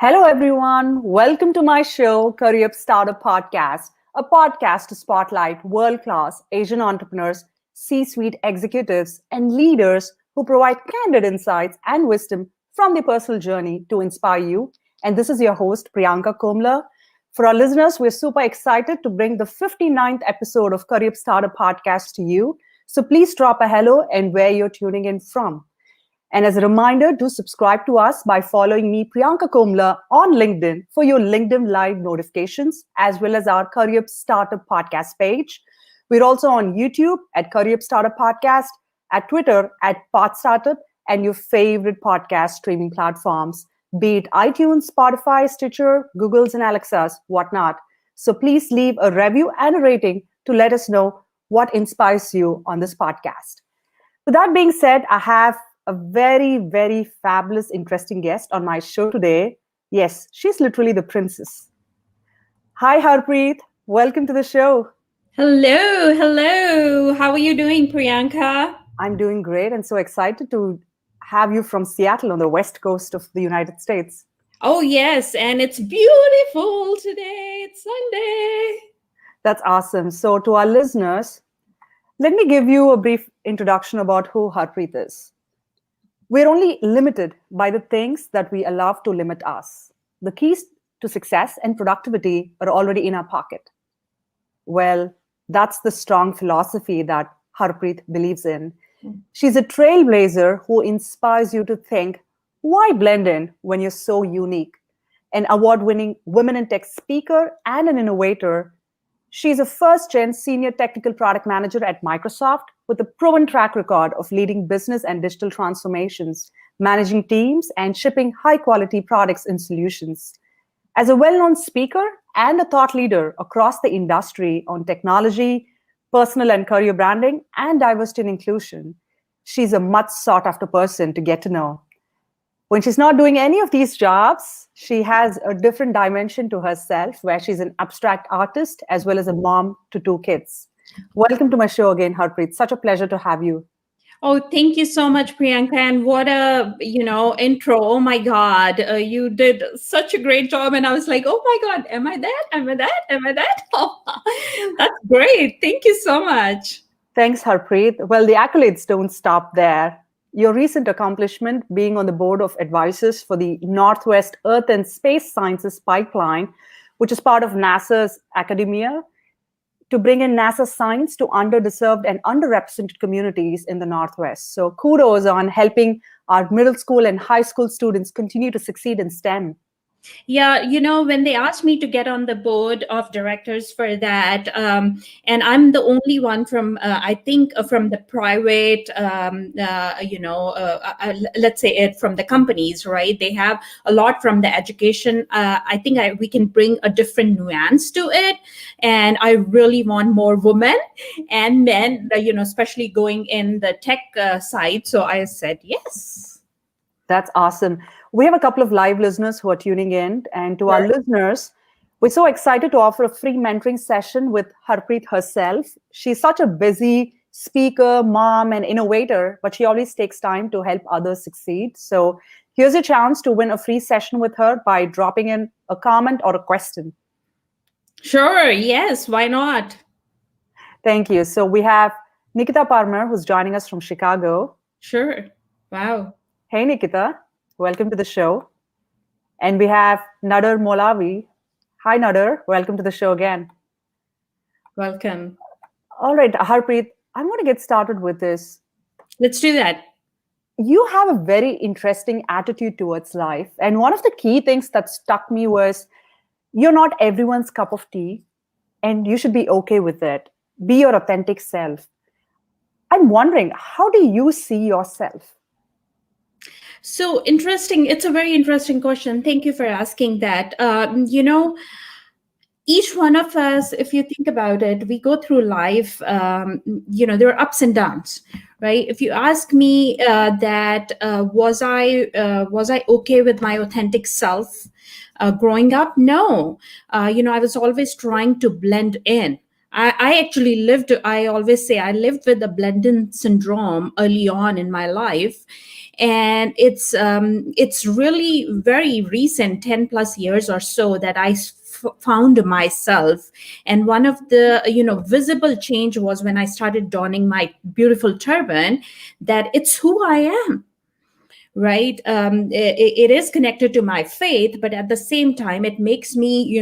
Hello, everyone. Welcome to my show, Curryup Startup Podcast, a podcast to spotlight world class Asian entrepreneurs, C suite executives, and leaders who provide candid insights and wisdom from their personal journey to inspire you. And this is your host, Priyanka Komala. For our listeners, we're super excited to bring the 59th episode of Curryup Startup Podcast to you. So please drop a hello and where you're tuning in from. And as a reminder, do subscribe to us by following me, Priyanka Komala, on LinkedIn for your LinkedIn Live notifications, as well as our Curryup Startup Podcast page. We're also on YouTube at Curryup Startup Podcast, at Twitter at Pod Startup, and your favorite podcast streaming platforms, be it iTunes, Spotify, Stitcher, Google's, and Alexa's, whatnot. So please leave a review and a rating to let us know what inspires you on this podcast. With that being said, I have a very, very fabulous, interesting guest on my show today. Yes, she's literally the princess. Hi, Harpreet. Welcome to the show. Hello. How are you doing, Priyanka? I'm doing great and so excited to have you from Seattle on the west coast of the United States. Oh, yes. And it's beautiful today. It's Sunday. That's awesome. So to our listeners, let me give you a brief introduction about who Harpreet is. We're only limited by the things that we allow to limit us. The keys to success and productivity are already in our pocket. Well, that's the strong philosophy that Harpreet believes in. She's a trailblazer who inspires you to think, why blend in when you're so unique? An award-winning women in tech speaker and an innovator, she's a first-gen senior technical product manager at Microsoft with a proven track record of leading business and digital transformations, managing teams, and shipping high-quality products and solutions. As a well-known speaker and a thought leader across the industry on technology, personal and career branding, and diversity and inclusion, she's a much sought-after person to get to know. When she's not doing any of these jobs, she has a different dimension to herself where she's an abstract artist as well as a mom to two kids. Welcome to my show again, Harpreet. Such a pleasure to have you. Oh, thank you so much, Priyanka. And what a, intro. Oh my God. You did such a great job. And I was like, oh my God, am I that? Am I that? Am I that? Oh, that's great. Thank you so much. Thanks, Harpreet. Well, the accolades don't stop there. Your recent accomplishment being on the board of advisors for the Northwest Earth and Space Sciences Pipeline, which is part of NASA's academia, to bring in NASA science to underdeserved and underrepresented communities in the Northwest. So kudos on helping our middle school and high school students continue to succeed in STEM. Yeah, when they asked me to get on the board of directors for that, and I'm the only one from, I think, from the private, let's say it from the companies, right? They have a lot from the education. I think we can bring a different nuance to it. And I really want more women and men, especially going in the tech side. So I said, yes. That's awesome. We have a couple of live listeners who are tuning in. And to our listeners, we're so excited to offer a free mentoring session with Harpreet herself. She's such a busy speaker, mom, and innovator, but she always takes time to help others succeed. So here's a chance to win a free session with her by dropping in a comment or a question. Sure. Yes. Why not? Thank you. So we have Nikita Parmar, who's joining us from Chicago. Sure. Wow. Hey, Nikita. Welcome to the show. And we have Nadar Molavi. Hi, Nadar. Welcome to the show again. Welcome. All right, Harpreet, I'm going to get started with this. Let's do that. You have a very interesting attitude towards life. And one of the key things that struck me was you're not everyone's cup of tea, and you should be okay with it. Be your authentic self. I'm wondering, how do you see yourself? So interesting. It's a very interesting question. Thank you for asking that. Each one of us, if you think about it, we go through life, there are ups and downs, right? If you ask me was I okay with my authentic self growing up? No. I was always trying to blend in. I actually I always say I lived with the Blendin syndrome early on in my life. And it's really very recent, 10 plus years or so, that found myself. And one of the visible change was when I started donning my beautiful turban, that it's who I am, right? It is connected to my faith, but at the same time it makes me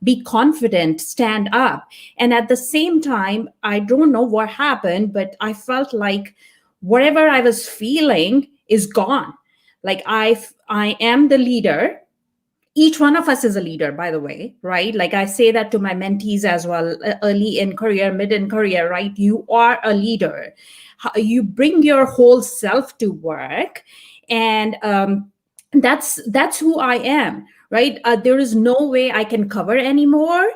be confident, stand up. And at the same time, I don't know what happened, but I felt like whatever I was feeling is gone. Like I am the leader. Each one of us is a leader, by the way, right? Like I say that to my mentees as well, early in career, mid in career, right? You are a leader. You bring your whole self to work. And that's who I am, right? There is no way I can cover anymore.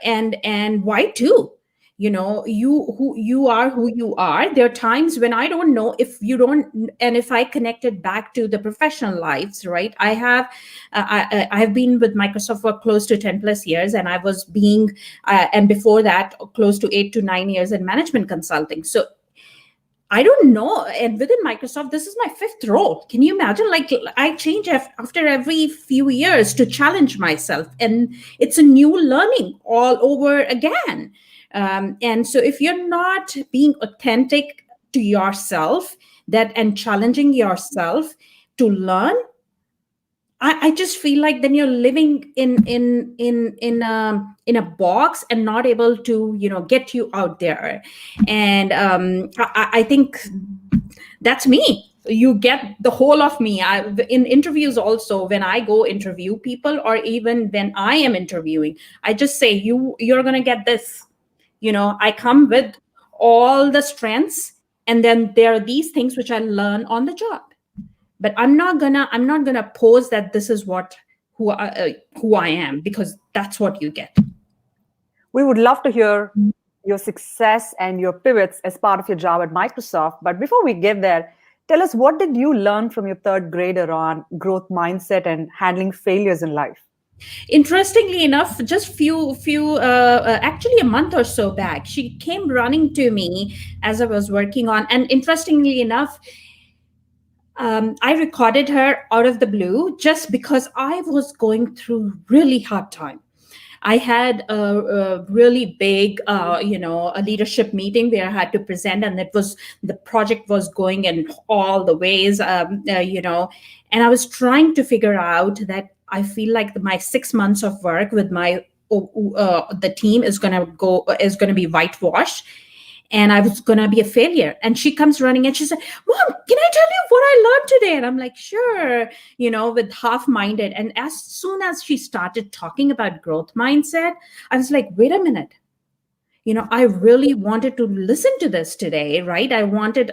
And why too? Who you are. There are times when I don't know if you don't. And if I connect it back to the professional lives, right? I've been with Microsoft for close to 10 plus years, and I was being and before that close to 8 to 9 years in management consulting. So I don't know. And within Microsoft, this is my fifth role. Can you imagine? Like I change after every few years to challenge myself, and it's a new learning all over again. And so if you're not being authentic to yourself, and challenging yourself to learn, I just feel like then you're living in a box and not able to get you out there. And I think that's me. You get the whole of me. In interviews also, when I go interview people, or even when I am interviewing, I just say you're gonna get this. I come with all the strengths, and then there are these things which I learn on the job. But I'm not gonna pose that this is who I am, because that's what you get. We would love to hear your success and your pivots as part of your job at Microsoft. But before we get there, tell us, what did you learn from your third grader on growth mindset and handling failures in life? Interestingly enough, just actually a month or so back, she came running to me as I was working on. And interestingly enough, I recorded her out of the blue just because I was going through really hard time. I had a really big, a leadership meeting where I had to present, and the project was going in all the ways, and I was trying to figure out that I feel like my 6 months of work with the team is gonna be whitewashed, and I was going to be a failure. And she comes running and she said, "Mom, can I tell you what I learned today?" And I'm like, "Sure," with half minded. And as soon as she started talking about growth mindset, I was like, wait a minute. I really wanted to listen to this today, right? I wanted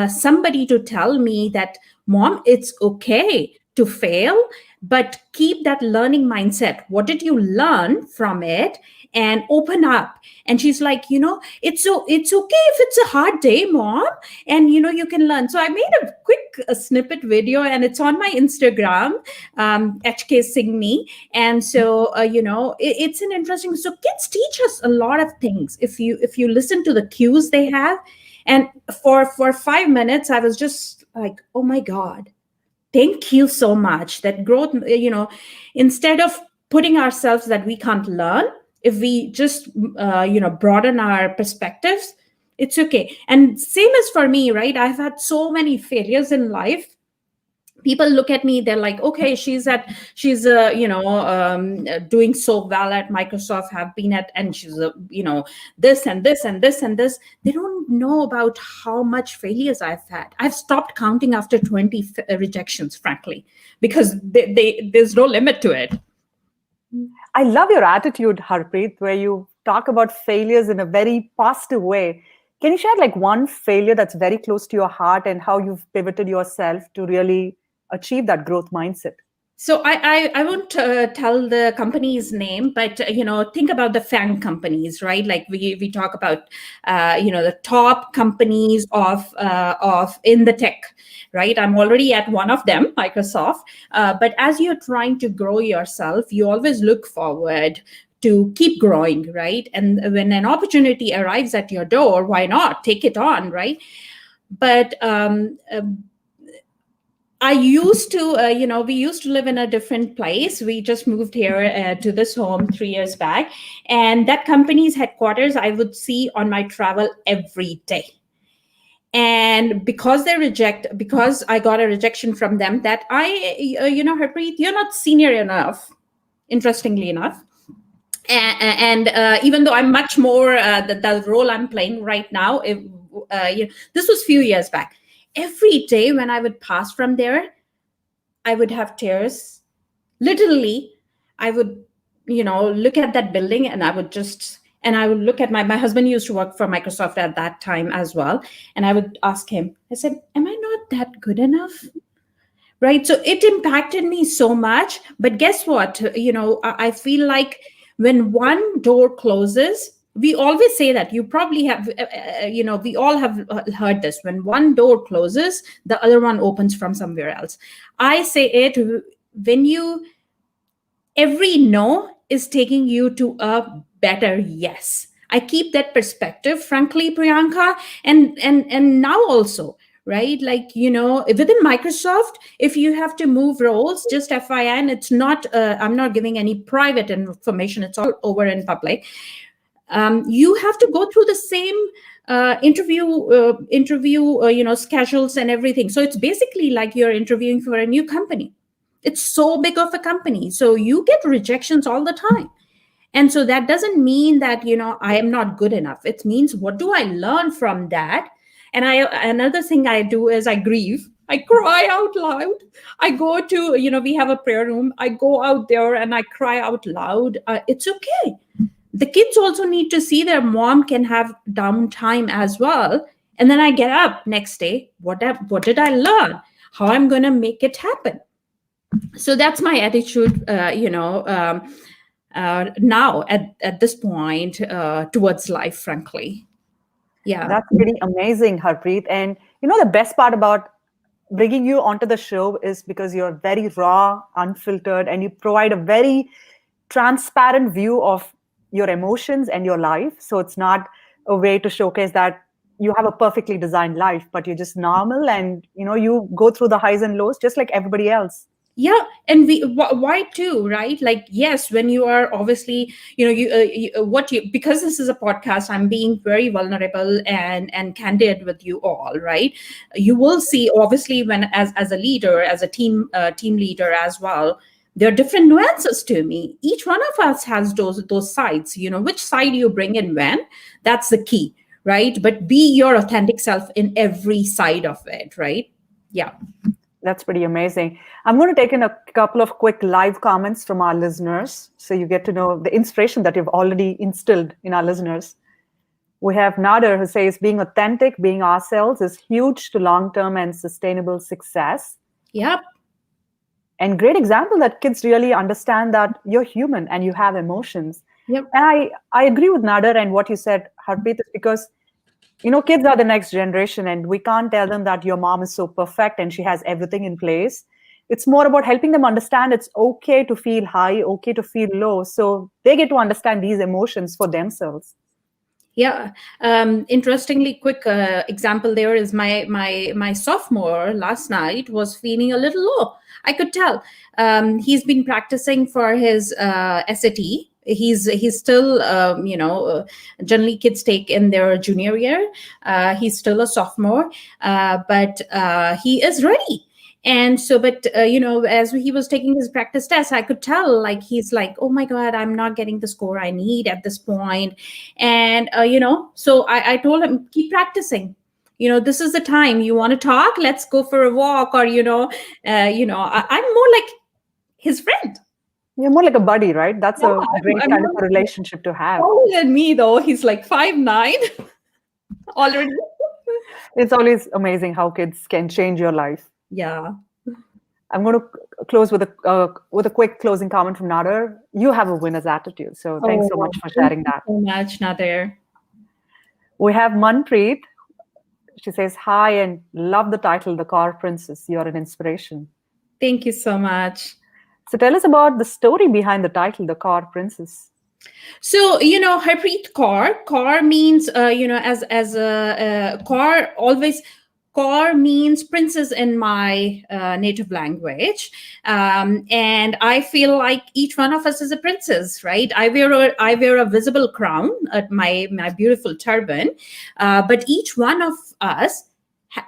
somebody to tell me that, Mom, it's okay to fail, but keep that learning mindset. What did you learn from it? And open up. And she's like, it's okay if it's a hard day, Mom, and you can learn. So I made a quick snippet video, and it's on my Instagram, HK Sing Me. And so it's an interesting. So kids teach us a lot of things if you listen to the cues they have. And for 5 minutes, I was just like, oh my God, thank you so much. That growth, instead of putting ourselves that we can't learn, if we just broaden our perspectives, it's okay. And same as for me, right? I've had so many failures in life. People look at me, they're like, okay, she's doing so well at Microsoft, have been at, and she's this and this and this and this. They don't know about how much failures I've had. I've stopped counting after 20 rejections, frankly, because there's no limit to it. I love your attitude, Harpreet, where you talk about failures in a very positive way. Can you share like one failure that's very close to your heart and how you've pivoted yourself to really achieve that growth mindset? So I won't tell the company's name, but think about the FANG companies, right? Like we talk about the top companies of in the tech, right? I'm already at one of them, Microsoft. But as you're trying to grow yourself, you always look forward to keep growing, right? And when an opportunity arrives at your door, why not take it on, right? But I used to, we used to live in a different place. We just moved here to this home 3 years back. And that company's headquarters, I would see on my travel every day. And because I got a rejection from them, that Harpreet, you're not senior enough, interestingly enough. And even though I'm much more, the role I'm playing right now, this was few years back. Every day when I would pass from there, I would have tears. Literally, I would, look at that building, and I would look at my husband used to work for Microsoft at that time as well. And I would ask him, I said, am I not that good enough? Right. So it impacted me so much. But guess what? I feel like when one door closes, we always say that, you probably have, we all have heard this. When one door closes, the other one opens from somewhere else. I say it when every no is taking you to a better yes. I keep that perspective, frankly, Priyanka, and now also, right? Like, within Microsoft, if you have to move roles, just FYI, and it's not, I'm not giving any private information, it's all over in public. You have to go through the same interview schedules and everything. So it's basically like you're interviewing for a new company. It's so big of a company, so you get rejections all the time. And so that doesn't mean that I am not good enough. It means, what do I learn from that? And another thing I do is I grieve. I cry out loud. I go to, we have a prayer room. I go out there and I cry out loud. It's okay. The kids also need to see their mom can have downtime as well. And then I get up next day. What did I learn? How I'm going to make it happen? So that's my attitude, now at this point towards life, frankly. Yeah. That's pretty amazing, Harpreet. And the best part about bringing you onto the show is because you're very raw, unfiltered, and you provide a very transparent view of your emotions and your life. So it's not a way to showcase that you have a perfectly designed life, but you're just normal, and you go through the highs and lows just like everybody else. Yeah, and why too, right? Like, yes, when you are obviously, because this is a podcast, I'm being very vulnerable and candid with you all, right? You will see, obviously, when as a leader, as a team leader as well, there are different nuances to me. Each one of us has those sides. Which side you bring in when, that's the key, right? But be your authentic self in every side of it, right? Yeah. That's pretty amazing. I'm going to take in a couple of quick live comments from our listeners, so you get to know the inspiration that you've already instilled in our listeners. We have Nader, who says, being authentic, being ourselves is huge to long-term and sustainable success. Yep. And great example that kids really understand that you're human and you have emotions. Yep. And I agree with Nader and what you said, Harpreet, is because kids are the next generation, and we can't tell them that your mom is so perfect and she has everything in place. It's more about helping them understand it's okay to feel high, okay to feel low. So they get to understand these emotions for themselves. Yeah. Interestingly, quick example there is my sophomore last night was feeling a little low. I could tell. He's been practicing for his SAT. He's still, generally kids take in their junior year. He's still a sophomore, but he is ready. And so, but, as he was taking his practice test, I could tell, like, he's like, oh my God, I'm not getting the score I need at this point. And, so I told him, keep practicing. This is the time you want to talk. Let's go for a walk, or, I'm more like his friend. You're more like a buddy, right? That's a great kind of a relationship to have. Taller than me, though. He's like 5'9" already. It's always amazing how kids can change your life. Yeah. I'm going to close with a quick closing comment from Nader. You have a winner's attitude. So thanks so much for sharing that. So much, Nader. We have Manpreet. She says, hi, and love the title, The Car Princess. You're an inspiration. Thank you so much. So tell us about the story behind the title, The Car Princess. So, Harpreet Kaur means, as a Kaur always. Kaur means princess in my native language, and I feel like each one of us is a princess, right? I wear a visible crown, my beautiful turban, but each one of us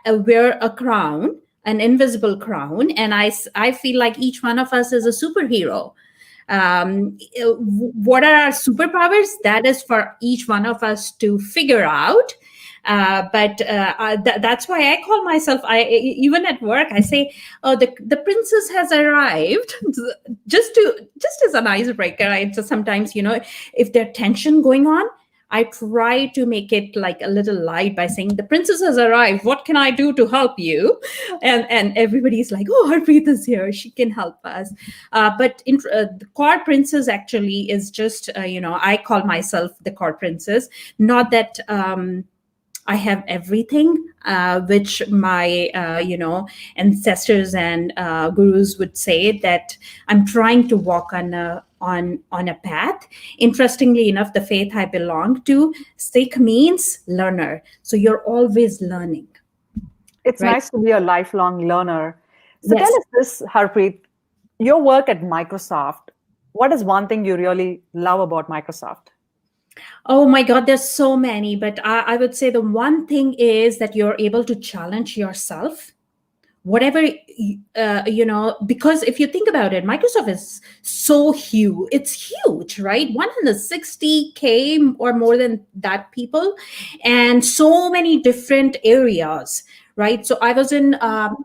wear a crown, an invisible crown, and I feel like each one of us is a superhero. What are our superpowers? That is for each one of us to figure out. But that's why I call myself. Even at work, I say, "Oh, the princess has arrived," just as an icebreaker. So sometimes, if there's tension going on, I try to make it like a little light by saying, "The princess has arrived. What can I do to help you?" And everybody's like, "Oh, Harpreet is here. She can help us." But the core princess actually is just, I call myself the core princess. Not that I have everything, which my, ancestors and gurus would say that I'm trying to walk on a path. Interestingly enough, the faith I belong to, Sikh means learner. So you're always learning, It's right? nice to be a lifelong learner. So tell Yes. us this, Harpreet, your work at Microsoft. What is one thing you really love about Microsoft? Oh my God, there's so many, but I would say the one thing is that you're able to challenge yourself, whatever, because if you think about it, Microsoft is so huge. It's huge, right? 160K or more than that people, and so many different areas, right? So I was in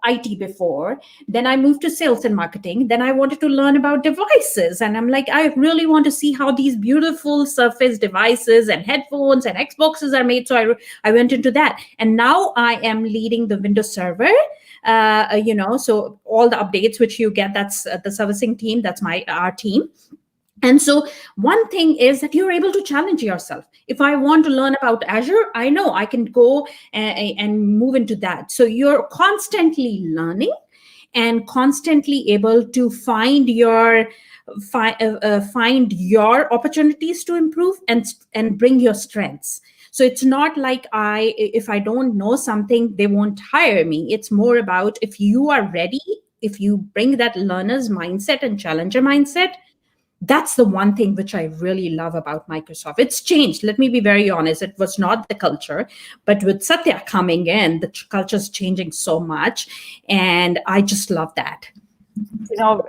IT before, then I moved to sales and marketing, then I wanted to learn about devices, and I'm like, I really want to see how these beautiful Surface devices and headphones and Xboxes are made. So I went into that, and now I am leading the Windows Server. So all the updates which you get, that's the servicing team, that's our team. And so one thing is that you're able to challenge yourself. If I want to learn about Azure, I know I can go and move into that. So you're constantly learning and constantly able to find your opportunities to improve and bring your strengths. So it's not like if I don't know something, they won't hire me. It's more about, if you are ready, if you bring that learner's mindset and challenger mindset, that's the one thing which I really love about Microsoft. It's changed. Let me be very honest. It was not the culture, but with Satya coming in, the culture is changing so much. And I just love that.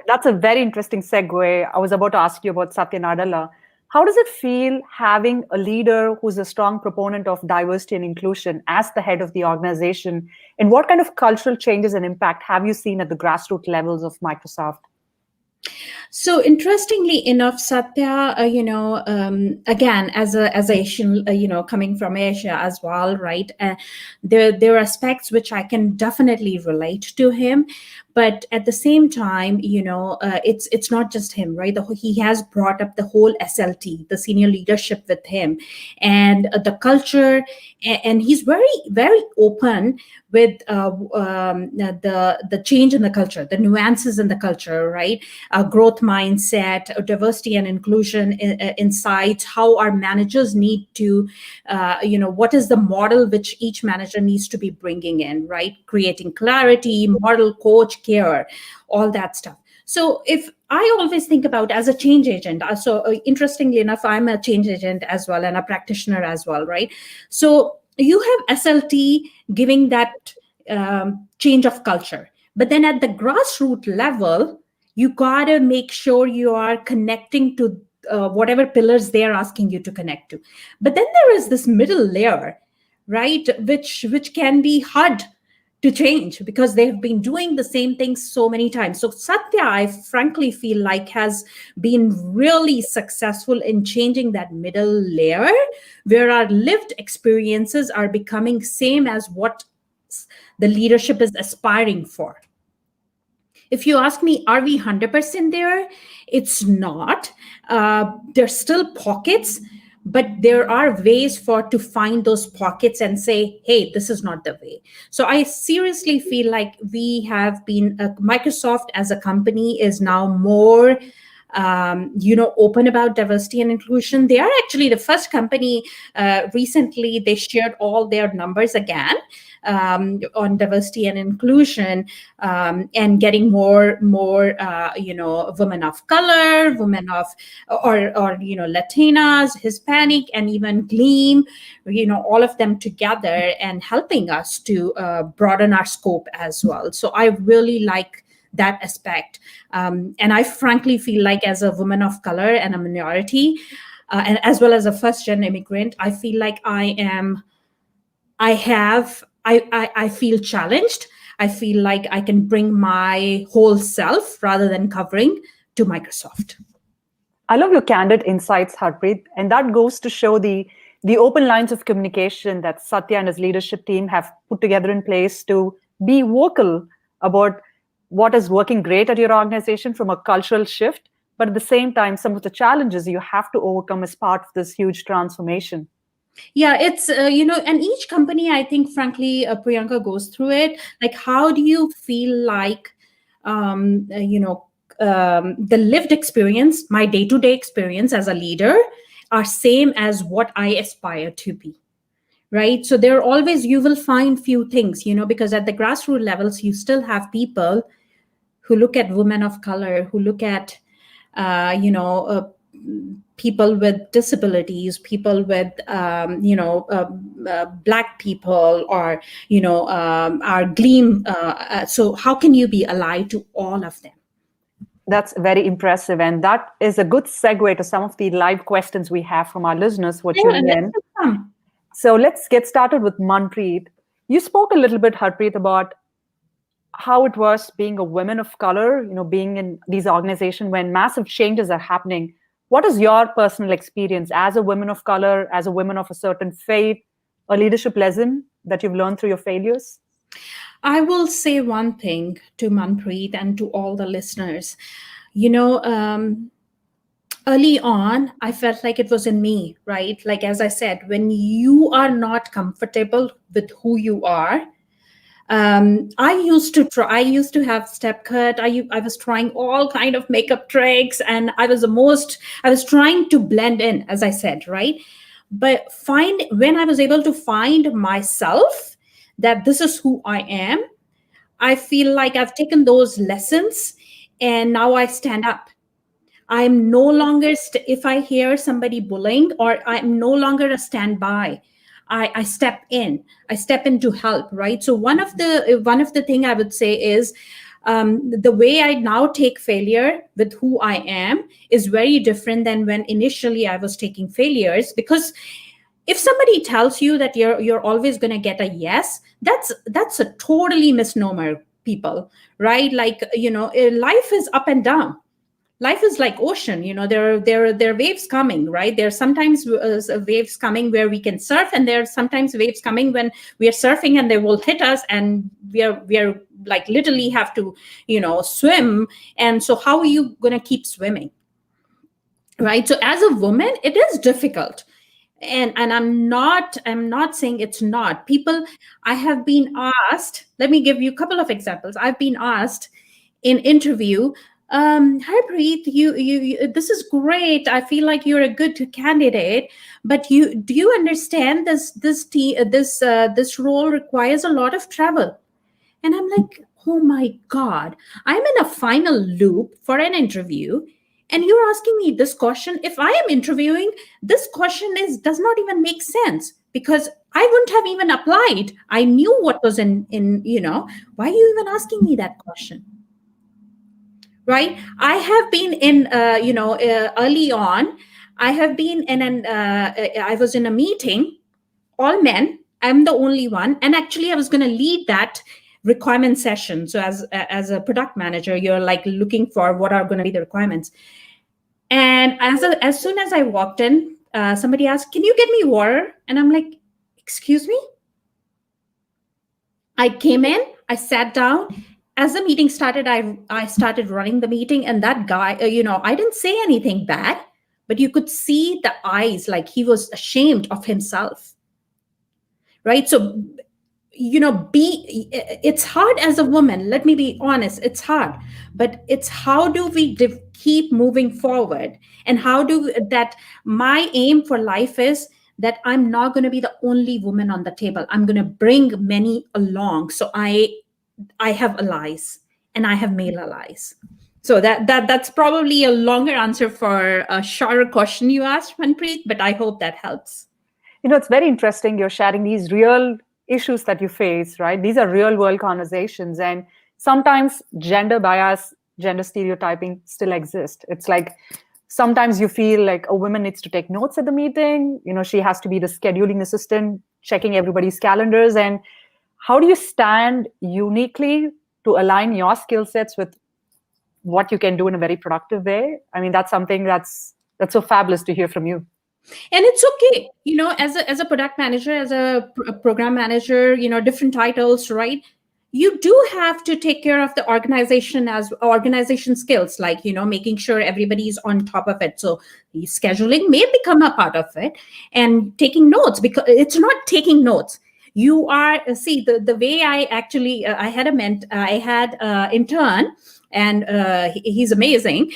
That's a very interesting segue. I was about to ask you about Satya Nadella. How does it feel having a leader who's a strong proponent of diversity and inclusion as the head of the organization? And what kind of cultural changes and impact have you seen at the grassroots levels of Microsoft? So interestingly enough, Satya, again, as Asian, coming from Asia as well, right? There are aspects which I can definitely relate to him, but at the same time, it's not just him, right? He has brought up the whole SLT, the senior leadership, with him, and the culture, and he's very, very open with the change in the culture, the nuances in the culture, right? Growth mindset, diversity and inclusion insights, how our managers need to, what is the model which each manager needs to be bringing in, right? Creating clarity, model, coach, care, all that stuff. So if I always think about as a change agent, interestingly enough, I'm a change agent as well and a practitioner as well, right? So you have SLT giving that change of culture, but then at the grassroots level, you gotta make sure you are connecting to whatever pillars they are asking you to connect to. But then there is this middle layer, right, which can be hard to change because they've been doing the same thing so many times. So Satya, I frankly feel like, has been really successful in changing that middle layer where our lived experiences are becoming same as what the leadership is aspiring for. If you ask me, are we 100% there? It's not. There's still pockets, but there are ways for to find those pockets and say, hey, this is not the way. So I seriously feel like we have been, Microsoft as a company is now more open about diversity and inclusion. They are actually the first company. Recently they shared all their numbers again on diversity and inclusion, and getting more women of color, women of or Latinas, Hispanic, and even Gleam, all of them together and helping us to broaden our scope as well. So I really like that aspect. And I frankly feel like, as a woman of color and a minority, and as well as a first gen immigrant, I feel like I feel challenged. I feel like I can bring my whole self rather than covering to Microsoft. I love your candid insights, Harpreet, and that goes to show the open lines of communication that Satya and his leadership team have put together in place to be vocal about what is working great at your organization from a cultural shift, but at the same time, some of the challenges you have to overcome as part of this huge transformation. Yeah, it's and each company, I think, frankly, Priyanka, goes through it. Like, how do you feel like the lived experience, my day-to-day experience as a leader, are same as what I aspire to be, right? So there are always, you will find few things, because at the grassroots levels you still have people who look at women of color, who look at people with disabilities, people with black people, or our Gleam. So how can you be allied to all of them? That's very impressive. And that is a good segue to some of the live questions we have from our listeners who are Yeah, tuning in. So let's get started with Manpreet. You spoke a little bit, Harpreet, about how it was being a woman of color, being in these organizations when massive changes are happening. What is your personal experience as a woman of color, as a woman of a certain faith, a leadership lesson that you've learned through your failures? I will say one thing to Manpreet and to all the listeners. Early on, I felt like it was in me, right? Like, as I said, when you are not comfortable with who you are, I used to have step cut. I was trying all kind of makeup tricks, and I was trying to blend in, as I said, right? But when I was able to find myself, that this is who I am, I feel like I've taken those lessons and now I stand up. I'm no longer, if I hear somebody bullying, or I'm no longer a standby. I step in. I step in to help, right? So one of the thing I would say is, the way I now take failure with who I am is very different than when initially I was taking failures. Because if somebody tells you that you're always going to get a yes, that's a totally misnomer, people, right? Like, life is up and down. Life is like ocean. There are waves coming, right? There are sometimes waves coming where we can surf, and there are sometimes waves coming when we are surfing and they will hit us, and we are like literally have to swim. And so how are you going to keep swimming, right? So as a woman, it is difficult. And I'm not saying it's not. People, I have been asked, let me give you a couple of examples. I've been asked in interview, Harpreet, you this is great. I feel like you're a good candidate, but do you understand this role requires a lot of travel? And I'm like, oh my God, I'm in a final loop for an interview. And you're asking me this question. If I am interviewing, this question does not even make sense, because I wouldn't have even applied. I knew what was why are you even asking me that question? Right? I have been in, early on, I have been in I was in a meeting, all men. I'm the only one. And actually, I was going to lead that requirement session. So as a product manager, you're like looking for what are going to be the requirements. And as soon as I walked in, somebody asked, "Can you get me water?" And I'm like, "Excuse me?" I came in, I sat down. As the meeting started, I started running the meeting, and that guy, I didn't say anything bad, but you could see the eyes, like he was ashamed of himself, right? So, it's hard as a woman. Let me be honest, it's hard, but it's how do we keep moving forward. And how do that? My aim for life is that I'm not going to be the only woman on the table. I'm going to bring many along. So I have allies, and I have male allies. So that's probably a longer answer for a shorter question you asked, Manpreet, but I hope that helps. It's very interesting. You're sharing these real issues that you face, right? These are real world conversations. And sometimes gender bias, gender stereotyping still exists. It's like sometimes you feel like a woman needs to take notes at the meeting. She has to be the scheduling assistant, checking everybody's calendars. And how do you stand uniquely to align your skill sets with what you can do in a very productive way? I mean, that's something that's so fabulous to hear from you. And it's okay, as a product manager, as a program manager, different titles, right? You do have to take care of the organization as organization skills, like making sure everybody's on top of it. So scheduling may become a part of it, and taking notes, because it's not taking notes. You are see the way I actually I had intern, and he's amazing.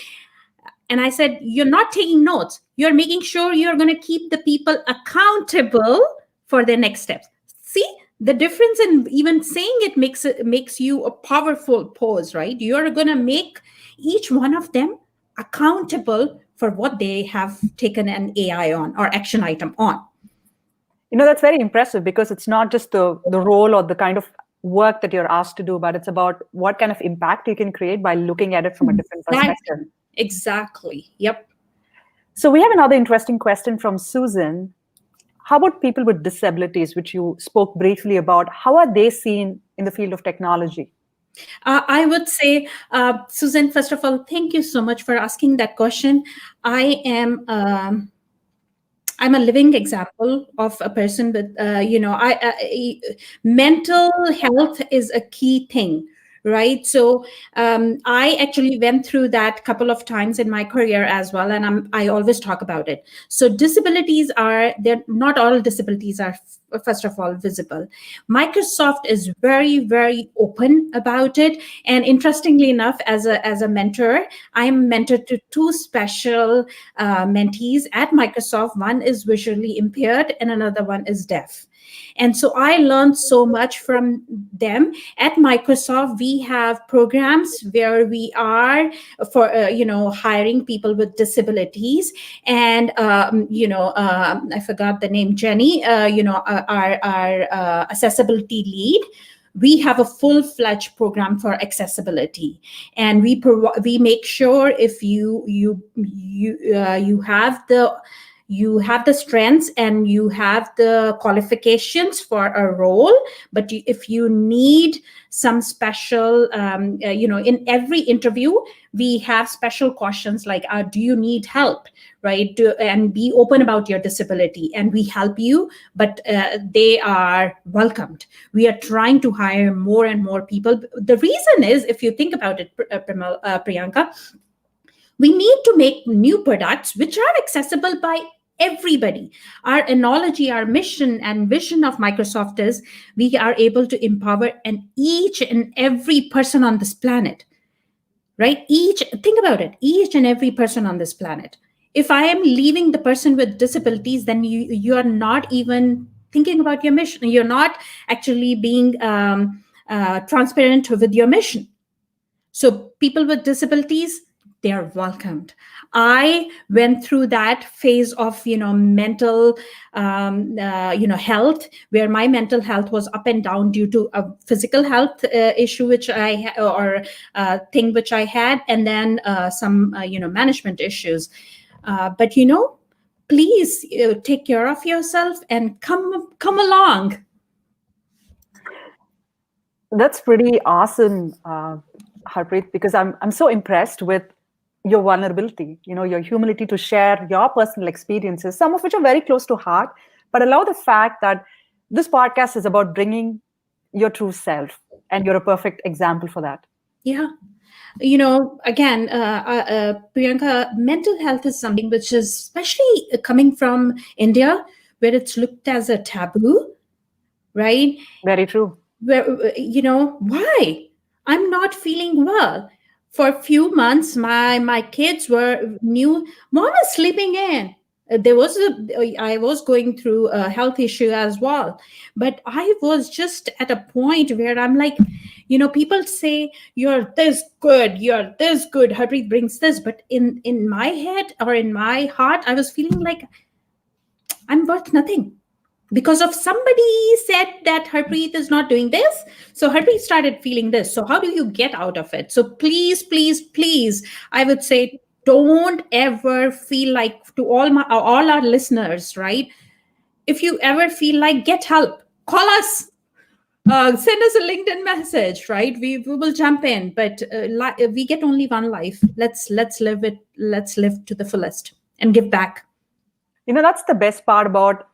And I said, you're not taking notes. You're making sure you're going to keep the people accountable for their next steps. See, the difference in even saying it makes you a powerful pose, right? You're going to make each one of them accountable for what they have taken an AI on or action item on. That's very impressive, because it's not just the role or the kind of work that you're asked to do, but it's about what kind of impact you can create by looking at it from a different perspective. Exactly. Yep. So we have another interesting question from Susan. How about people with disabilities, which you spoke briefly about? How are they seen in the field of technology? I would say, Susan, first of all, thank you so much for asking that question. I'm a living example of a person with, mental health is a key thing, right? So I actually went through that couple of times in my career as well, and I always talk about it. So not all disabilities are, first of all, visible. Microsoft is very, very open about it. And interestingly enough, as a mentor, I'm mentored to two special mentees at Microsoft. One is visually impaired and another one is deaf. And so I learned so much from them. At Microsoft, we have programs where we are for hiring people with disabilities. And I forgot the name, Jenny. Our accessibility lead. We have a full-fledged program for accessibility, and we make sure if you have the strengths and you have the qualifications for a role, but if you need some special, in every interview, we have special questions like, do you need help, right? And be open about your disability, and we help you, but they are welcomed. We are trying to hire more and more people. The reason is, if you think about it, Priyanka, we need to make new products which are accessible by everybody. Our analogy, our mission and vision of Microsoft is we are able to empower each and every person on this planet, right? Think about it, each and every person on this planet. If I am leaving the person with disabilities, then you are not even thinking about your mission. You're not actually being transparent with your mission. So people with disabilities, they are welcomed. I went through that phase of mental health, where my mental health was up and down due to a physical health issue which thing which I had, and then some management issues. But please take care of yourself and come along. That's pretty awesome, Harpreet, because I'm so impressed with your vulnerability, your humility to share your personal experiences, some of which are very close to heart, but allow the fact that this podcast is about bringing your true self, and you're a perfect example for that. Yeah. Again, Priyanka, mental health is something which is, especially coming from India, where it's looked as a taboo, right? Very true. Where, why? I'm not feeling well. For a few months, my kids were knew mom is sleeping in. There was I was going through a health issue as well, but I was just at a point where I'm like, people say you're this good, you're this good. Harpreet brings this, but in my head or in my heart, I was feeling like I'm worth nothing because of somebody said that Harpreet is not doing this. So Harpreet started feeling this. So how do you get out of it? So please, please, please, I would say don't ever feel like, to all our listeners, right? If you ever feel like, get help, call us. Send us a LinkedIn message, right? We will jump in, but we get only one life. Let's live it. Let's live to the fullest and give back. That's the best part about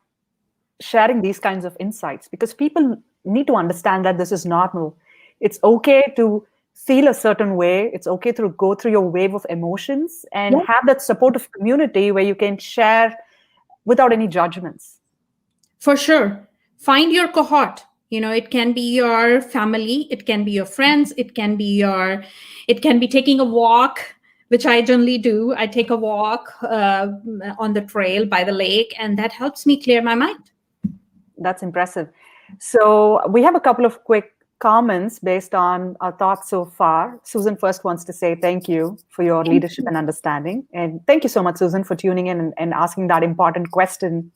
sharing these kinds of insights, because people need to understand that this is normal. It's okay to feel a certain way. It's okay to go through your wave of emotions and Yeah. have that supportive community where you can share without any judgments. For sure. Find your cohort. It can be your family, it can be your friends, it can be taking a walk, which I generally do. I take a walk on the trail by the lake, and that helps me clear my mind. That's impressive. So we have a couple of quick comments based on our thoughts so far. Susan first wants to say thank you for your Thank leadership you. and understanding. And thank you so much, Susan, for tuning in and asking that important question.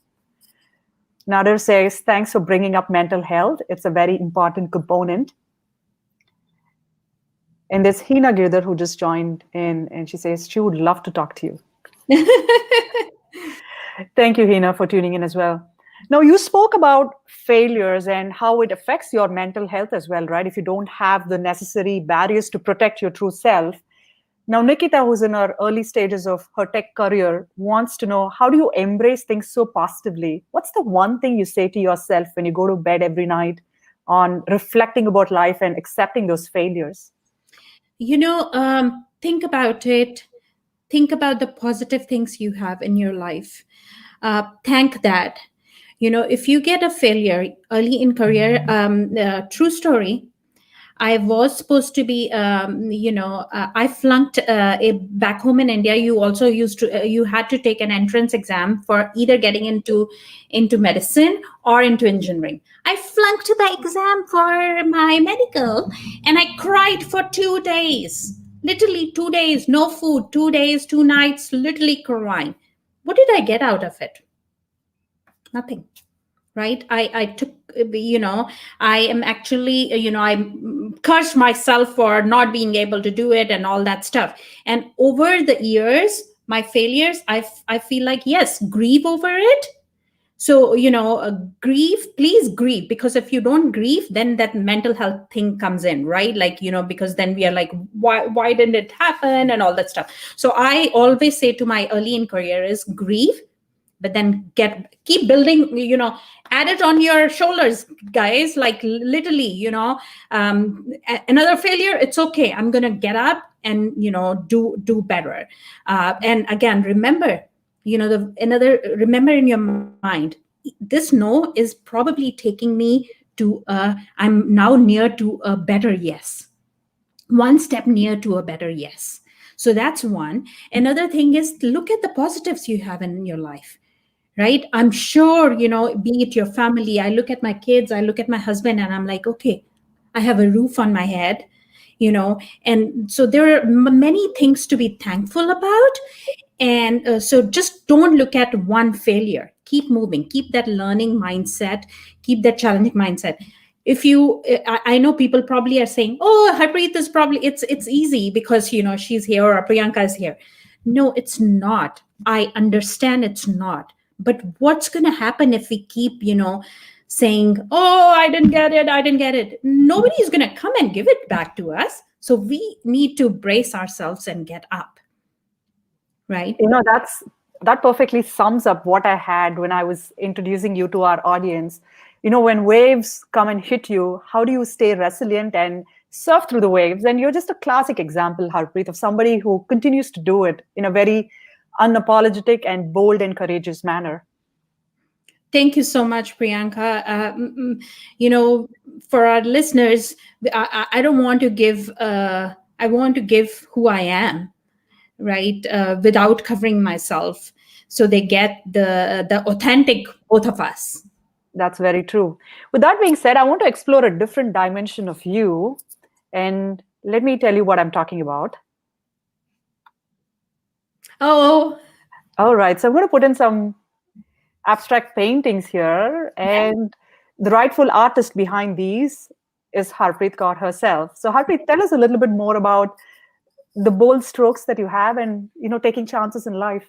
Nader says, thanks for bringing up mental health. It's a very important component. And there's Heena Girdher who just joined in, and she says she would love to talk to you. Thank you, Heena, for tuning in as well. Now, you spoke about failures and how it affects your mental health as well, right? If you don't have the necessary barriers to protect your true self. Now, Nikita, who's in her early stages of her tech career, wants to know, how do you embrace things so positively? What's the one thing you say to yourself when you go to bed every night on reflecting about life and accepting those failures? Think about it. Think about the positive things you have in your life. Thank that. If you get a failure early in career, true story, I was supposed to be, I flunked back home in India. You also you had to take an entrance exam for either getting into medicine or into engineering. I flunked the exam for my medical, and I cried for 2 days. Literally 2 days, no food, 2 days, 2 nights, literally crying. What did I get out of it? Nothing, right? I took, I am actually, I cursed myself for not being able to do it and all that stuff. And over the years, my failures, I feel like, yes, grieve over it. So, grieve, please grieve, because if you don't grieve, then that mental health thing comes in, right? Like, because then we are like, why didn't it happen and all that stuff. So I always say to my early in career is grieve, but then keep building, add it on your shoulders, guys. Like literally, another failure, it's okay, I'm gonna get up and do better. And again, remember, remember in your mind, this no is probably taking me to I'm now near to a better yes, one step near to a better yes. So that's one. Another thing is, look at the positives you have in your life, right? I'm sure, be it your family, I look at my kids, I look at my husband, and I'm like, okay, I have a roof on my head, and so there are many things to be thankful about. And so just don't look at one failure. Keep moving, keep that learning mindset, keep that challenging mindset. If you I know people probably are saying, oh, Harpreet is probably, it's easy because she's here or Priyanka is here. No, it's not. I understand it's not. But what's going to happen if we keep, saying, oh, I didn't get it? Nobody's going to come and give it back to us. So we need to brace ourselves and get up, right? That perfectly sums up what I had when I was introducing you to our audience. When waves come and hit you, how do you stay resilient and surf through the waves? And you're just a classic example, Harpreet, of somebody who continues to do it in a very unapologetic and bold and courageous manner. Thank you so much, Priyanka. For our listeners, I don't want to give I want to give who I am, right, without covering myself, so they get the authentic both of us. That's very true. With that being said, I want to explore a different dimension of you. And let me tell you what I'm talking about. Oh, All right. So I'm going to put in some abstract paintings here. And the rightful artist behind these is Harpreet Kaur herself. So, Harpreet, tell us a little bit more about the bold strokes that you have and, taking chances in life.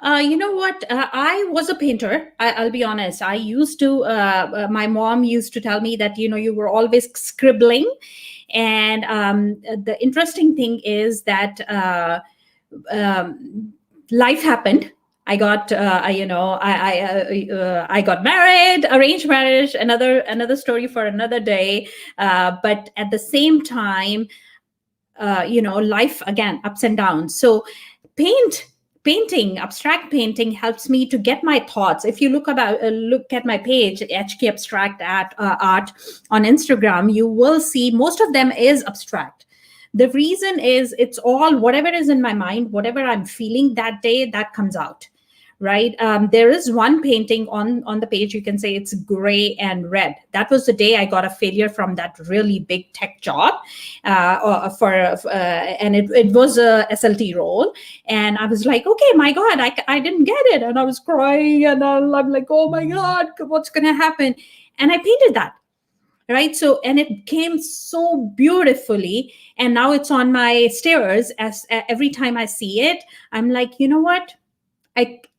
you know what? I was a painter. I'll be honest. I used to. My mom used to tell me that you were always scribbling, and the interesting thing is that life happened. I got, I got married, arranged marriage. Another story for another day. But at the same time, life again, ups and downs. So paint painting, abstract painting, helps me to get my thoughts. If you look at my page, HK Abstract Art on Instagram, you will see most of them is abstract. The reason is it's all whatever is in my mind, whatever I'm feeling that day, that comes out, right? There is one painting on the page, you can say it's gray and red. That was the day I got a failure from that really big tech job, and it was a SLT role, and I was like, okay, my God, I didn't get it, and I was crying, and I'm like, oh my God, what's gonna happen? And I painted that, right? So, and it came so beautifully, and now it's on my stairs. As every time I see it, I'm like, you know what,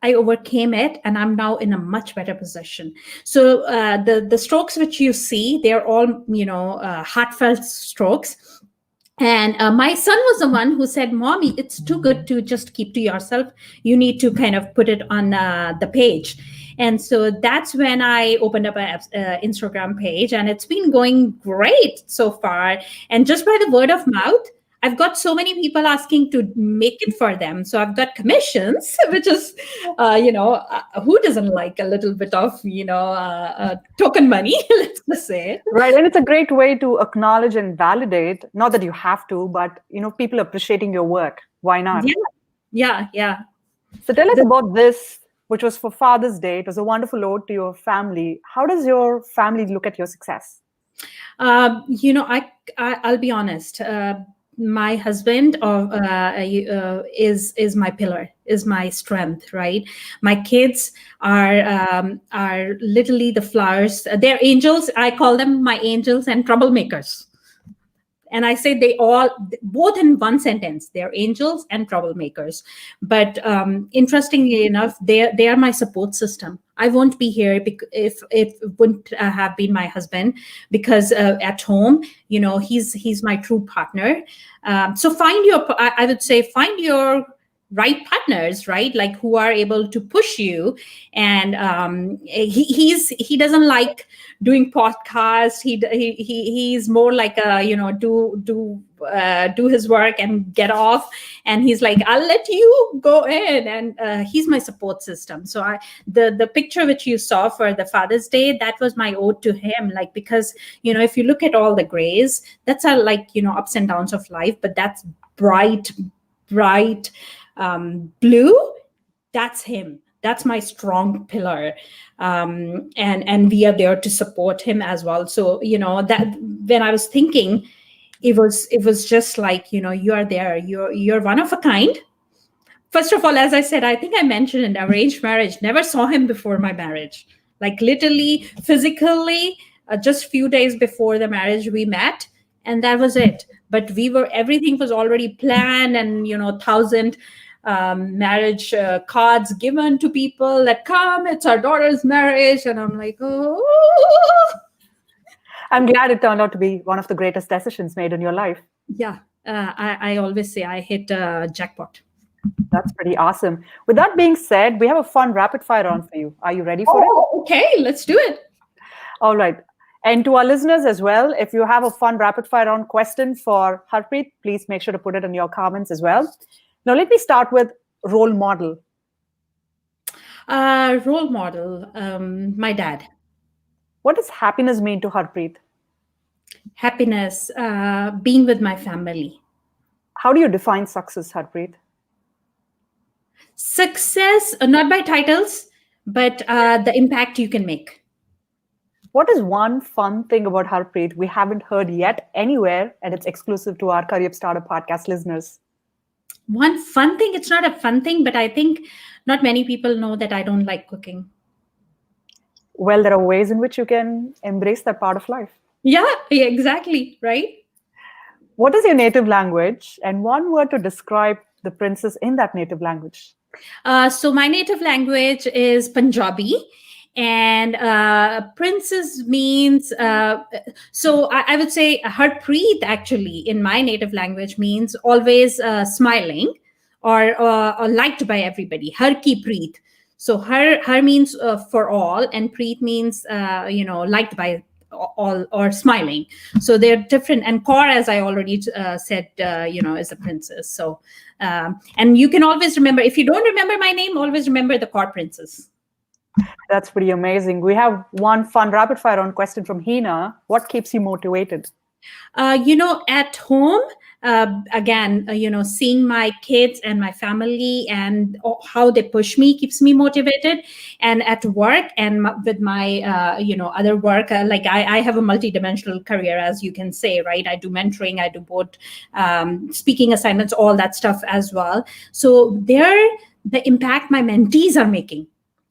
I overcame it, and I'm now in a much better position. So the strokes which you see, they're all heartfelt strokes. And my son was the one who said, "Mommy, it's too good to just keep to yourself. You need to kind of put it on the page." And so that's when I opened up an Instagram page, and it's been going great so far. And just by the word of mouth, I've got so many people asking to make it for them. So I've got commissions, which is, who doesn't like a little bit of, token money, let's just say. Right. And it's a great way to acknowledge and validate, not that you have to, but, people appreciating your work. Why not? Yeah. So tell us about this, which was for Father's Day. It was a wonderful ode to your family. How does your family look at your success? I'll be honest. My husband is my pillar, is my strength, right? My kids are literally the flowers. They're angels. I call them my angels and troublemakers. And I say they all, both in one sentence, they're angels and troublemakers. But interestingly enough, they are my support system. I won't be here if it wouldn't have been my husband, because at home, he's my true partner. So I would say find your right partners, right? Like who are able to push you. And he doesn't like doing podcasts. He's more like do his work and get off. And he's like, I'll let you go in. And he's my support system. So the picture which you saw for the Father's Day, that was my ode to him. Like, because if you look at all the grays, that's ups and downs of life, but that's bright blue, that's him. That's my strong pillar. And we are there to support him as well. So that when I was thinking, it was just like, you are there, you're one of a kind. First of all, as I said, I think I mentioned in arranged marriage, never saw him before my marriage, like literally physically, just few days before the marriage we met, and that was it. But everything was already planned, and 1,000 marriage cards given to people that come, it's our daughter's marriage. And I'm like, oh. I'm glad it turned out to be one of the greatest decisions made in your life. Yeah, I always say I hit jackpot. That's pretty awesome. With that being said, we have a fun rapid fire round for you. Are you ready for it? Okay, let's do it. All right. And to our listeners as well, if you have a fun rapid fire round question for Harpreet, please make sure to put it in your comments as well. Now, let me start with role model. Role model, my dad. What does happiness mean to Harpreet? Happiness, being with my family. How do you define success, Harpreet? Success, not by titles, but the impact you can make. What is one fun thing about Harpreet we haven't heard yet anywhere, and it's exclusive to our Curryup Startup podcast listeners? One fun thing, it's not a fun thing, but I think not many people know that I don't like cooking. Well, there are ways in which you can embrace that part of life. Yeah, exactly, right? What is your native language? And one word to describe the princess in that native language. So my native language is Punjabi, and princess means. I would say Harpreet actually in my native language means always smiling or liked by everybody. Har ki preet. So her means for all, and preet means liked by all or smiling. So they're different. And Kaur, as I already said, is a princess. So and you can always remember, if you don't remember my name, always remember the Kaur princess. That's pretty amazing. We have one fun rapid fire round question from Heena. What keeps you motivated? At home, again, seeing my kids and my family and how they push me keeps me motivated. And at work and with my, other work, like I have a multidimensional career, as you can say, right? I do mentoring, I do both speaking assignments, all that stuff as well. So the impact my mentees are making,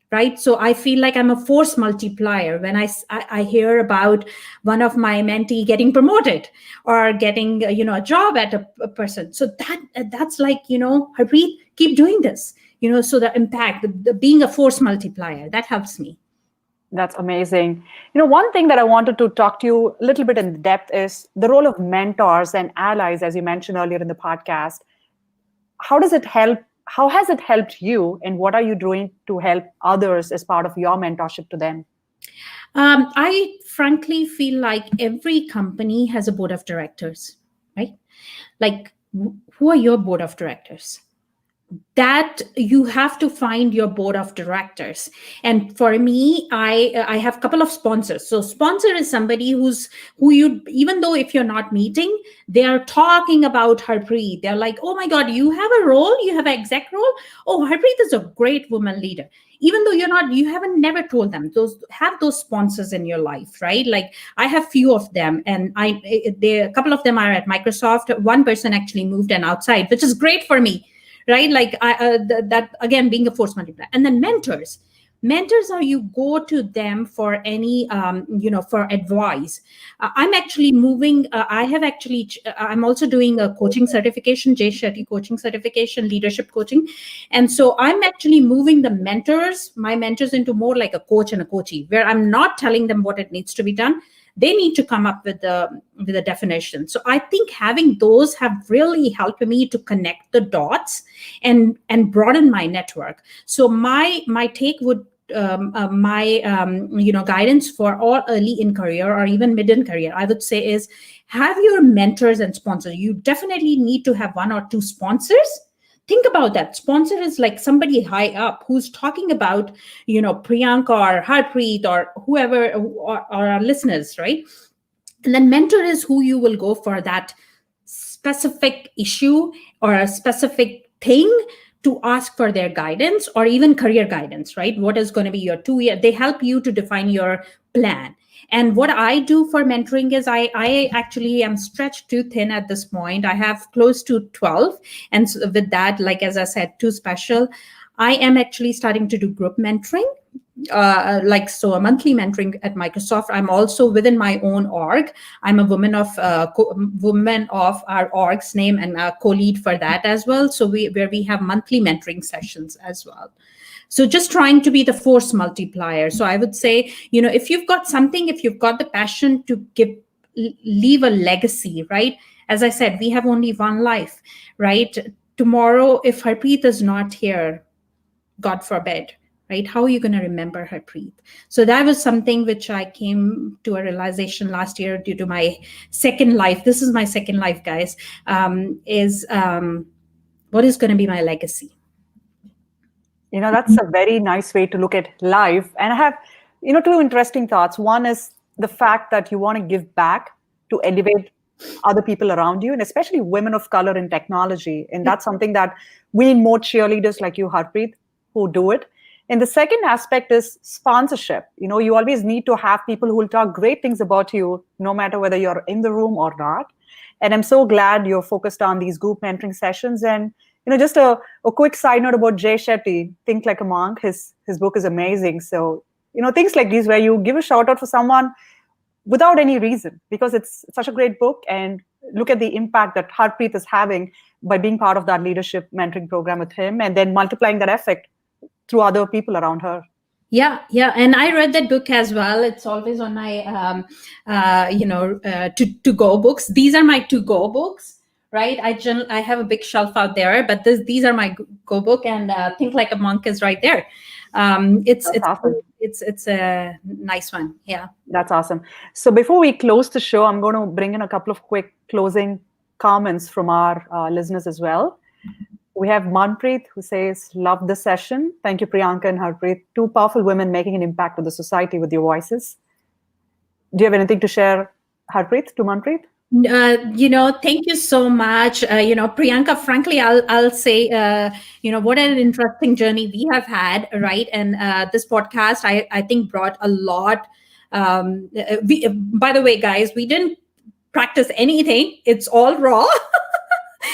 right? So I feel like I'm a force multiplier when I hear about one of my mentee getting promoted or getting a job at a person. So that's like, Harpreet, keep doing this. So the impact, the being a force multiplier, that helps me. That's amazing. One thing that I wanted to talk to you a little bit in depth is the role of mentors and allies, as you mentioned earlier in the podcast. How does it help? How has it helped you, and what are you doing to help others as part of your mentorship to them? I frankly feel like every company has a board of directors, right? Like, who are your board of directors? That you have to find your board of directors. And for me, I have a couple of sponsors. So sponsor is somebody who you, even though if you're not meeting, they are talking about Harpreet. They're like, oh my god, you have a role, you have an exec role. Oh, Harpreet is a great woman leader. Even though you haven't never told them. Those sponsors in your life, right? Like I have few of them, and a couple of them are at Microsoft. One person actually moved and outside, which is great for me, right? Like that again, being a force multiplier. And then mentors are, you go to them for any for advice. I'm actually moving, I'm also doing a coaching certification, Jay Shetty coaching certification, leadership coaching. And so I'm actually moving my mentors into more like a coach and a coachee, where I'm not telling them what it needs to be done. They need to come up with the definition. So I think having those have really helped me to connect the dots and broaden my network. So my take would guidance for all early in career or even mid in career, I would say, is have your mentors and sponsors. You definitely need to have one or two sponsors. Think about that. Sponsor is like somebody high up who's talking about, Priyanka or Harpreet or whoever, or our listeners, right? And then mentor is who you will go for that specific issue or a specific thing to ask for their guidance or even career guidance, right? What is going to be your 2 year? They help you to define your plan. And what I do for mentoring is I actually am stretched too thin at this point. I have close to 12. And so with that, like, as I said, too special. I am actually starting to do group mentoring. A monthly mentoring at Microsoft. I'm also within my own org. I'm a woman of our org's name and a co-lead for that as well. So where we have monthly mentoring sessions as well. So just trying to be the force multiplier. So I would say, if you've got something, if you've got the passion to leave a legacy, right? As I said, we have only one life, right? Tomorrow, if Harpreet is not here, God forbid, right? How are you going to remember Harpreet? So that was something which I came to a realization last year due to my second life. This is my second life, guys, what is going to be my legacy? That's a very nice way to look at life. And I have, two interesting thoughts. One is the fact that you want to give back to elevate other people around you, and especially women of color in technology. And that's something that we need more cheerleaders like you, Harpreet, who do it. And the second aspect is sponsorship. You always need to have people who will talk great things about you, no matter whether you're in the room or not. And I'm so glad you're focused on these group mentoring sessions. And just a quick side note about Jay Shetty, Think Like a Monk. His book is amazing. So, things like these where you give a shout out for someone without any reason, because it's such a great book. And look at the impact that Harpreet is having by being part of that leadership mentoring program with him, and then multiplying that effect through other people around her. Yeah, and I read that book as well. It's always on my to go books. These are my to go books, right? I have a big shelf out there, but these are my go book, and Think Like a Monk is right there. It's awesome. It's a nice one. Yeah, that's awesome. So before we close the show, I'm going to bring in a couple of quick closing comments from our listeners as well. We have Manpreet, who says, love the session. Thank you, Priyanka and Harpreet. Two powerful women making an impact with the society with your voices. Do you have anything to share, Harpreet, to Manpreet? Thank you so much. Priyanka, frankly, I'll say, what an interesting journey we have had, right? And this podcast, I think, brought a lot. By the way, guys, we didn't practice anything. It's all raw.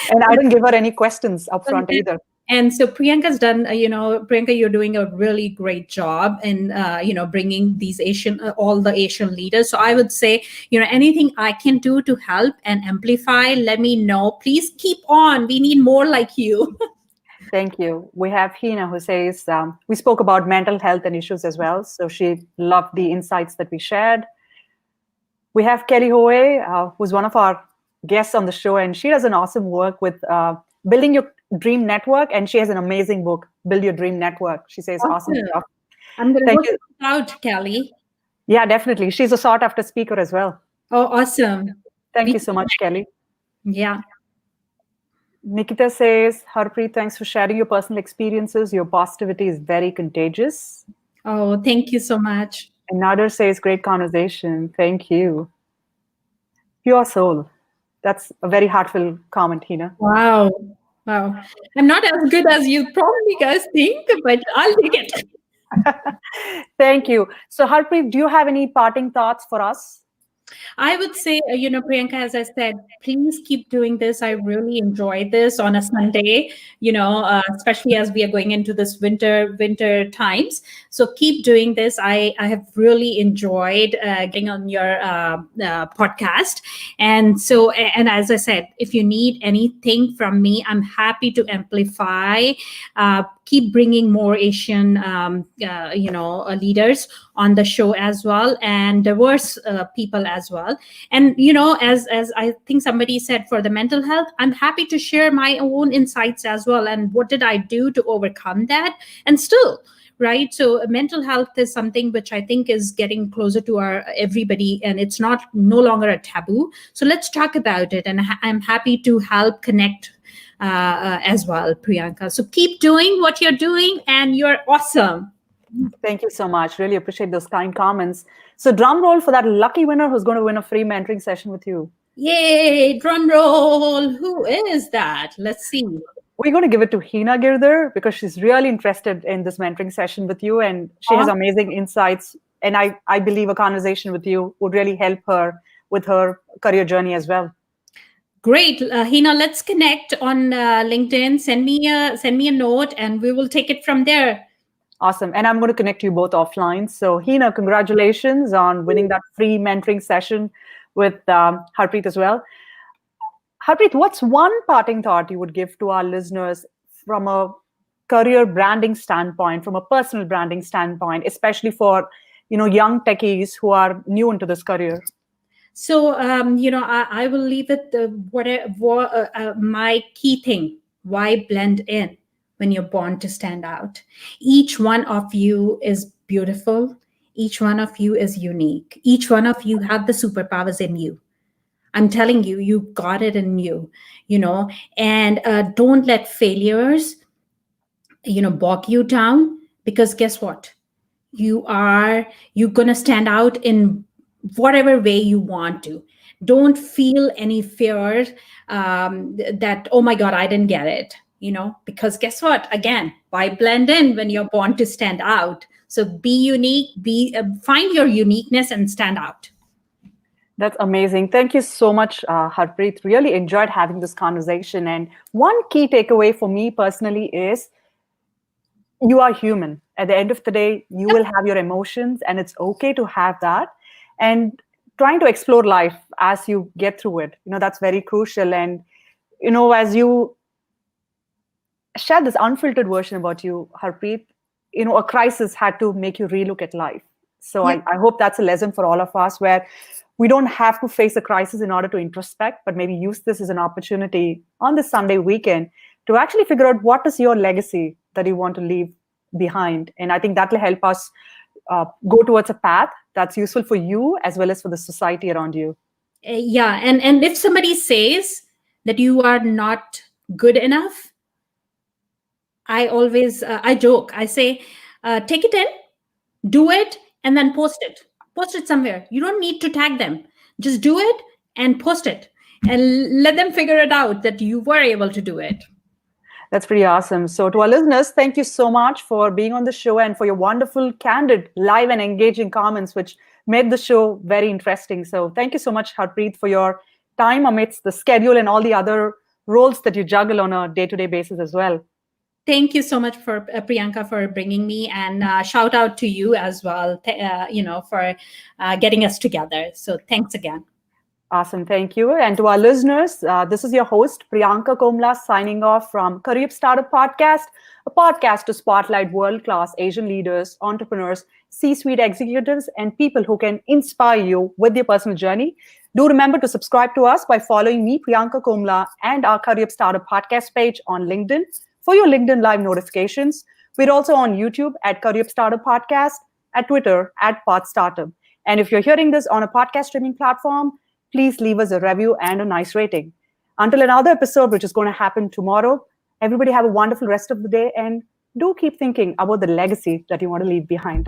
And I didn't give her any questions up front either. And so Priyanka's done, Priyanka, you're doing a really great job in, bringing these all the Asian leaders. So I would say, anything I can do to help and amplify, let me know. Please keep on. We need more like you. Thank you. We have Heena, who says, we spoke about mental health and issues as well. So she loved the insights that we shared. We have Kelly Howe, who's one of our guests on the show, and she does an awesome work with building your dream network, and she has an amazing book, Build Your Dream Network. She says awesome stuff. I'm going to look out, Kelly. Yeah, definitely. She's a sought after speaker as well. Oh, awesome. Thank you so much, Kelly. Yeah. Nikita says, Harpreet, thanks for sharing your personal experiences. Your positivity is very contagious. Oh, thank you so much. And Nader says, great conversation. Thank you. Pure soul. That's a very heartfelt comment, Heena. Wow. I'm not as good as you probably guys think, but I'll take it. Thank you. So, Harpreet, do you have any parting thoughts for us? I would say, Priyanka, as I said, please keep doing this. I really enjoy this on a Sunday, especially as we are going into this winter times. So keep doing this. I have really enjoyed getting on your podcast. And so, and as I said, if you need anything from me, I'm happy to amplify. Keep bringing more Asian, leaders on the show as well, and diverse people as well. And as I think somebody said, for the mental health, I'm happy to share my own insights as well. And what did I do to overcome that? And still, right? So mental health is something which I think is getting closer to our everybody, and it's no longer a taboo. So let's talk about it. And I'm happy to help connect as well, Priyanka. So keep doing what you're doing, and you're awesome. Thank you so much. Really appreciate those kind comments. So drum roll for that lucky winner who's going to win a free mentoring session with you. Yay, drum roll. Who is that? Let's see. We're going to give it to Heena Girdher because she's really interested in this mentoring session with you, and she has amazing insights. And I believe a conversation with you would really help her with her career journey as well. Great, Heena. Let's connect on LinkedIn. Send me a note, and we will take it from there. Awesome. And I'm going to connect you both offline. So Heena, congratulations on winning that free mentoring session with Harpreet as well. Harpreet, what's one parting thought you would give to our listeners from a career branding standpoint, from a personal branding standpoint, especially for young techies who are new into this career? So, I will leave it my key thing: why blend in when you're born to stand out? Each one of you is beautiful. Each one of you is unique. Each one of you have the superpowers in you. I'm telling you, you got it in you, and don't let failures, bog you down, because guess what? You're going to stand out in whatever way you want to. Don't feel any fear that, oh my God, I didn't get it, because guess what? Again, why blend in when you're born to stand out? So be unique, find your uniqueness and stand out. That's amazing. Thank you so much, Harpreet. Really enjoyed having this conversation. And one key takeaway for me personally is you are human. At the end of the day, you will have your emotions, and it's okay to have that. And trying to explore life as you get through it, that's very crucial. And, as you share this unfiltered version about you, Harpreet, a crisis had to make you relook at life. So Yeah. I hope that's a lesson for all of us where we don't have to face a crisis in order to introspect, but maybe use this as an opportunity on this Sunday weekend to actually figure out what is your legacy that you want to leave behind. And I think that will help us go towards a path that's useful for you as well as for the society around you. Yeah, and if somebody says that you are not good enough, I joke, I say, take it in, do it, and then post it somewhere. You don't need to tag them, just do it and post it, and let them figure it out that you were able to do it. That's pretty awesome. So, to our listeners, thank you so much for being on the show and for your wonderful, candid, live, and engaging comments, which made the show very interesting. So, thank you so much, Harpreet, for your time amidst the schedule and all the other roles that you juggle on a day to day basis as well. Thank you so much for Priyanka for bringing me, and shout out to you as well, for getting us together. So thanks again. Awesome. Thank you. And to our listeners, this is your host, Priyanka Komala, signing off from Curryup Startup Podcast, a podcast to spotlight world-class Asian leaders, entrepreneurs, C-suite executives, and people who can inspire you with their personal journey. Do remember to subscribe to us by following me, Priyanka Komala, and our Curryup Startup Podcast page on LinkedIn for your LinkedIn Live notifications. We're also on YouTube at Curryup Startup Podcast, at Twitter at Path Startup. And if you're hearing this on a podcast streaming platform, please leave us a review and a nice rating. Until another episode, which is going to happen tomorrow, everybody have a wonderful rest of the day, and do keep thinking about the legacy that you want to leave behind.